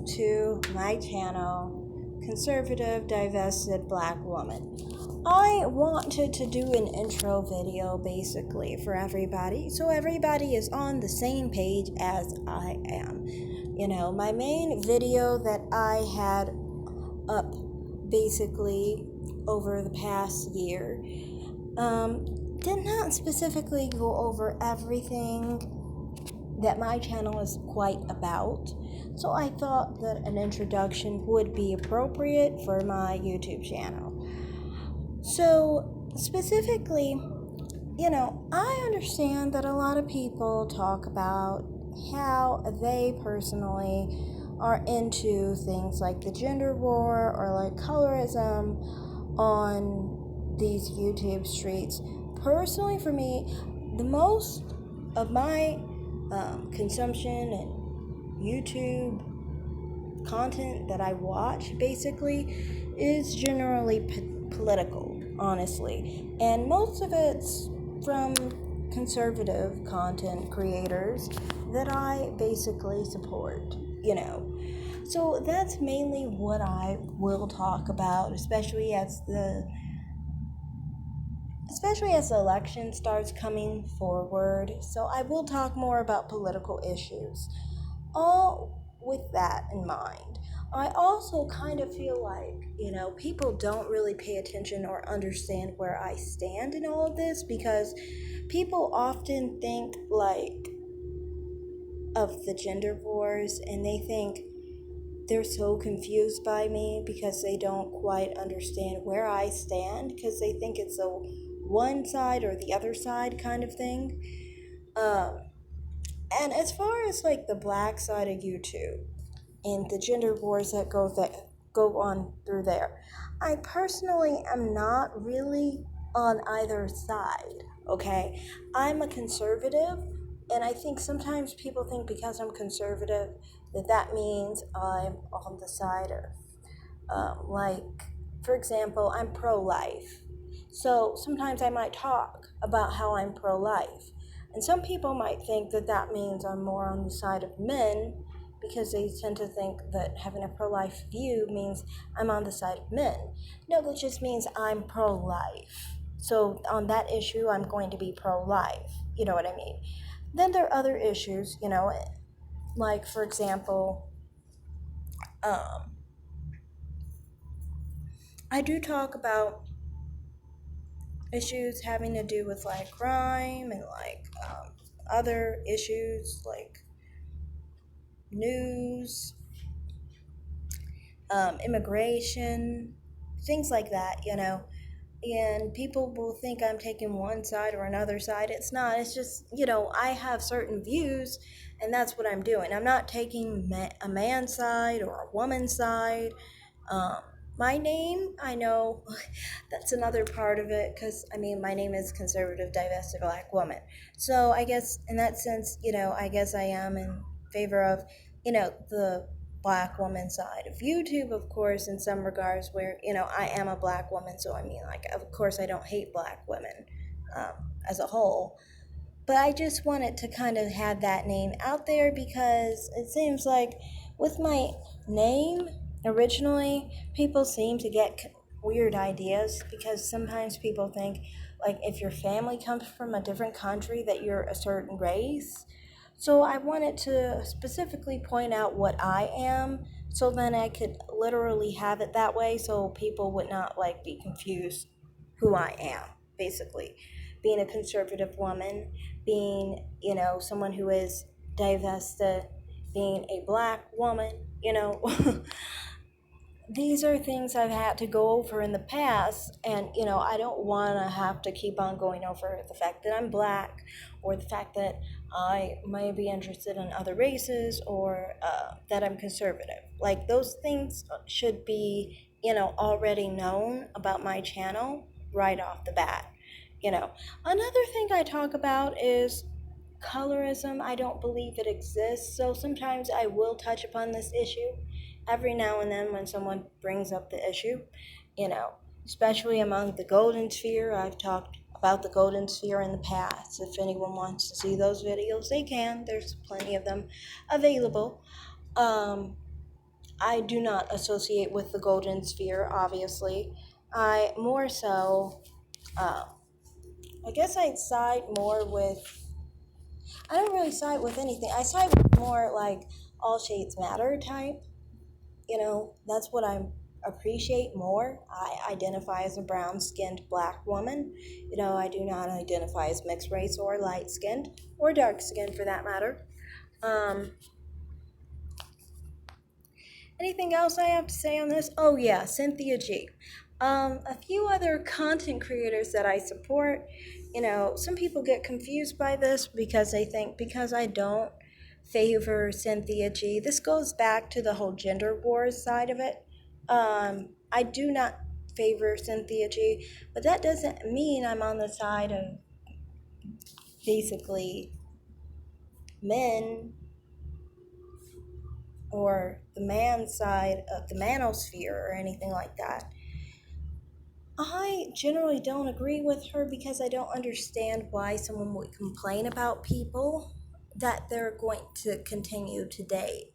to my channel, Conservative Divested Black Woman. I wanted to do an intro video basically for everybody, so everybody is on the same page as I am. My main video that I had up basically over the past year did not specifically go over everything that my channel is quite about, so I thought that an introduction would be appropriate for my YouTube channel. So specifically, I understand that a lot of people talk about how they personally are into things like the gender war or like colorism on these YouTube streets. Personally, for me, the most of my consumption and YouTube content that I watch basically is generally political, honestly, and most of it's from conservative content creators that I basically support. So that's mainly what I will talk about, especially as the election starts coming forward. So I will talk more about political issues. All with that in mind, I also kind of feel like, people don't really pay attention or understand where I stand in all of this, because people often think like of the gender wars and they think they're so confused by me because they don't quite understand where I stand, because they think it's a one side or the other side kind of thing. And as far as like the black side of YouTube and the gender wars that go on through there, I personally am not really on either side, okay? I'm a conservative, and I think sometimes people think because I'm conservative that means I'm on the side of, for example, I'm pro-life. So sometimes I might talk about how I'm pro-life. And some people might think that means I'm more on the side of men, because they tend to think that having a pro-life view means I'm on the side of men. No, that just means I'm pro-life. So on that issue, I'm going to be pro-life. You know what I mean? Then there are other issues, like, for example, I do talk about issues having to do with like crime and like other issues like news, immigration, things like that, and people will think I'm taking one side or another side. It's not. It's just, I have certain views, and that's what I'm doing. I'm not taking a man's side or a woman's side. My name, I know that's another part of it, because, my name is Conservative Divested Black Woman. So I guess in that sense, I guess I am in favor of, the black woman side of YouTube, of course, in some regards where, I am a black woman. So, of course, I don't hate black women as a whole. But I just wanted to kind of have that name out there, because it seems like with my name originally, people seem to get weird ideas, because sometimes people think like if your family comes from a different country that you're a certain race. So I wanted to specifically point out what I am, so then I could literally have it that way, so people would not like be confused who I am, basically. Being a conservative woman, being, someone who is divested, being a black woman, these are things I've had to go over in the past, and I don't want to have to keep on going over the fact that I'm black, or the fact that I might be interested in other races, or that I'm conservative. Like, those things should be already known about my channel right off the bat. Another thing I talk about is colorism. I don't believe it exists, so sometimes I will touch upon this issue every now and then when someone brings up the issue, especially among the golden sphere. I've talked about the golden sphere in the past. If anyone wants to see those videos, they can. There's plenty of them available. I do not associate with the golden sphere, obviously. I more so, uh, I guess I'd side more with, I don't really side with anything. I side with more like all shades matter type. That's what I appreciate more. I identify as a brown skinned black woman. I do not identify as mixed race or light skinned or dark skinned for that matter. Um, Anything else I have to say on this? Oh, yeah, Cynthia G. A few other content creators that I support. Some people get confused by this because they think because I don't favor Cynthia G. This goes back to the whole gender wars side of it. I do not favor Cynthia G, but that doesn't mean I'm on the side of basically men or the man side of the manosphere or anything like that. I generally don't agree with her because I don't understand why someone would complain about people that they're going to continue to date.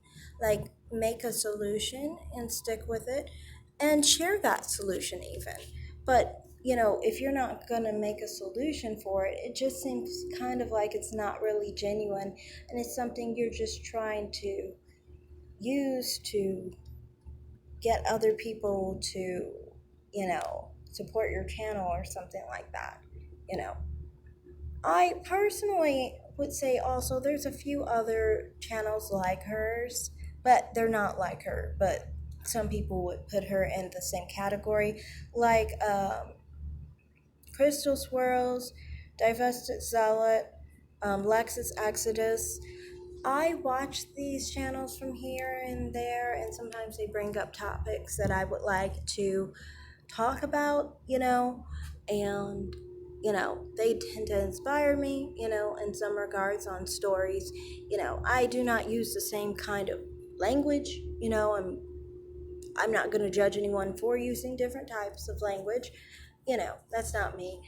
Like, make a solution and stick with it and share that solution, even. But, if you're not going to make a solution for it, it just seems kind of like it's not really genuine and it's something you're just trying to use to get other people to, support your channel or something like that. You know, I personally would say also there's a few other channels like hers, but they're not like her. But some people would put her in the same category, like Crystal Swirls, Divested Zealot, Lexus Exodus. I watch these channels from here and there, and sometimes they bring up topics that I would like to talk about, and, they tend to inspire me, in some regards on stories. I do not use the same kind of language, I'm not going to judge anyone for using different types of language, that's not me.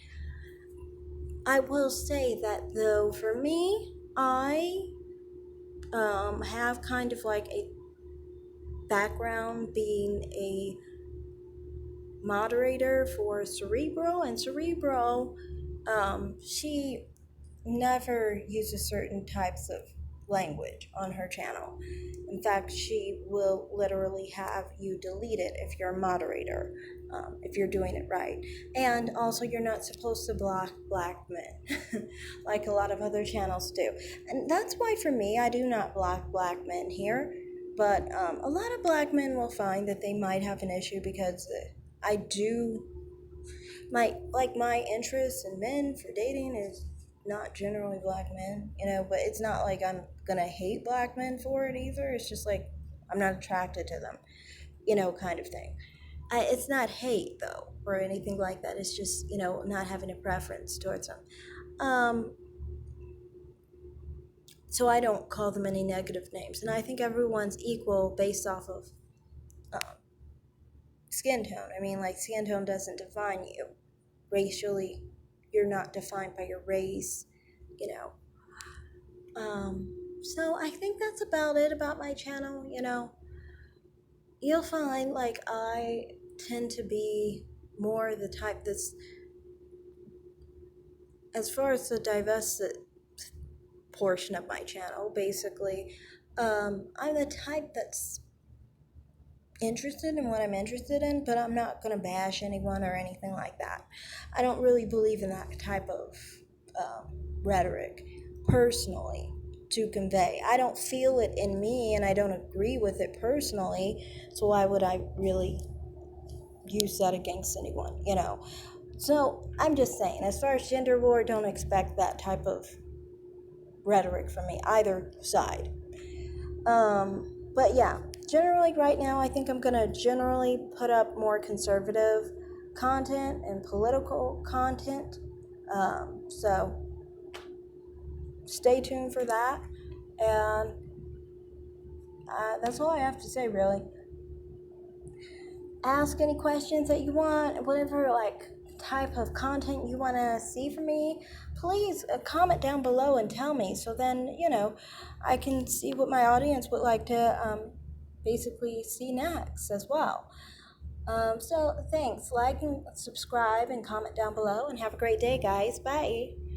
I will say that, though, for me, I have kind of like a background being a moderator for Cerebral, and Cerebral, she never uses certain types of language on her channel. In fact, she will literally have you delete it if you're a moderator, if you're doing it right. And also, you're not supposed to block black men like a lot of other channels do. And that's why, for me, I do not block black men here. But a lot of black men will find that they might have an issue because I do my interest in men for dating is not generally black men, but it's not like I'm gonna hate black men for it either. It's just like I'm not attracted to them, kind of thing. It's not hate though or anything like that. It's just not having a preference towards them. So I don't call them any negative names, and I think everyone's equal based off of skin tone. I mean, like, skin tone doesn't define you. Racially, you're not defined by your race, So I think that's about it about my channel, You'll find, like, I tend to be more the type that's, as far as the divested portion of my channel, basically, I'm the type that's interested in what I'm interested in, but I'm not going to bash anyone or anything like that. I don't really believe in that type of rhetoric personally to convey. I don't feel it in me and I don't agree with it personally, so why would I really use that against anyone, So I'm just saying, as far as gender war, don't expect that type of rhetoric from me, either side. But yeah, generally right now I think I'm going to generally put up more conservative content and political content. So stay tuned for that. And that's all I have to say, really. Ask any questions that you want, whatever type of content you want to see from me, please comment down below and tell me, so then I can see what my audience would like to basically see next as well. So thanks. Like and subscribe and comment down below, and have a great day, guys. Bye.